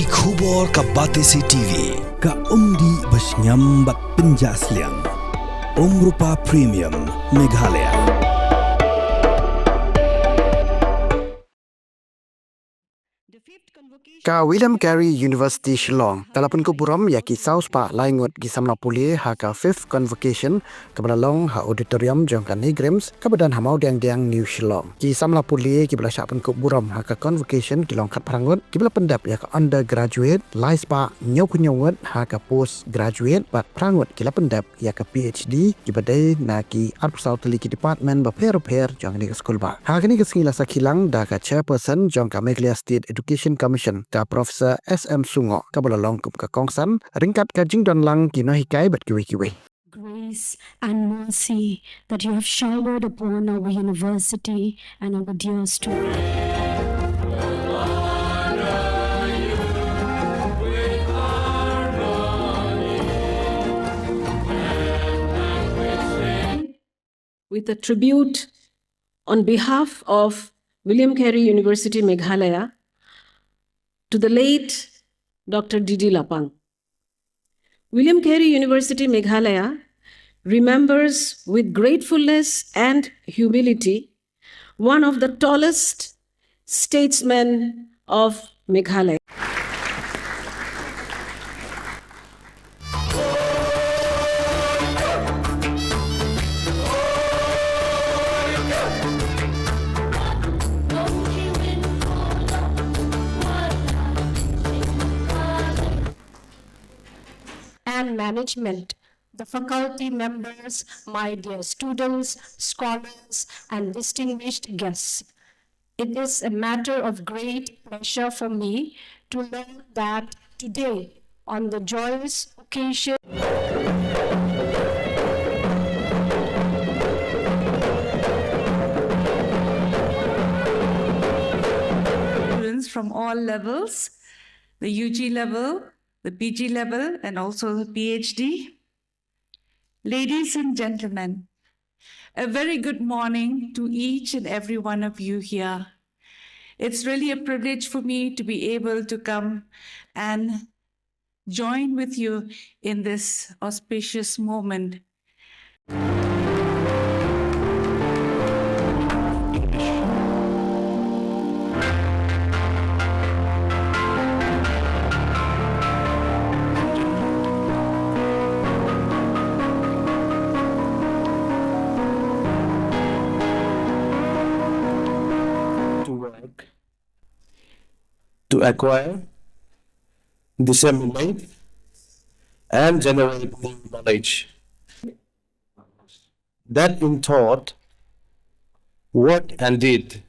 Ki khubor ka Batesi TV. Ka umdi basnyambak penjaslian. Rupa Premium Meghalaya. Ka William Carey University Shillong talapun ko Burom yaki South Pa Ngut gi Samla Pule ha ka 5th convocation ka balalong ha auditorium jong ka Negrims ka badan hamau diang New Shillong ki Samla Pule ki bala syapun ko Burom ha ka convocation ki long khat prangut ki bala pendap ya ka undergraduate lais pa nyok ha ka postgraduate bat prangut ki la pendap ya ka Ph.D ki badai na ki arpsau teli ki department ba per jong ni ka school ba ha kini ka singila sakilang da ka chairperson jong ka Meghalaya State Education Commission ka Professor S.M. Sungo ka balalong kup ka kongsan ringkat ka jingdon lang kino hikai bat kiwi-kiwi. Grace and mercy that you have showered upon our university and our dear students. With a tribute on behalf of William Carey University Meghalaya to the late Dr. D.D. Lapang. William Carey University Meghalaya remembers with gratefulness and humility one of the tallest statesmen of Meghalaya. And management, the faculty members, my dear students, scholars, and distinguished guests. It is a matter of great pleasure for me to learn that today, on the joyous occasion students from all levels, the UG level, the PG level, and also the Ph.D. Ladies and gentlemen, a very good morning to each and every one of you here. It's really a privilege for me to be able to come and join with you in this auspicious moment. To acquire, disseminate, and generate new knowledge. That in thought, word, and deed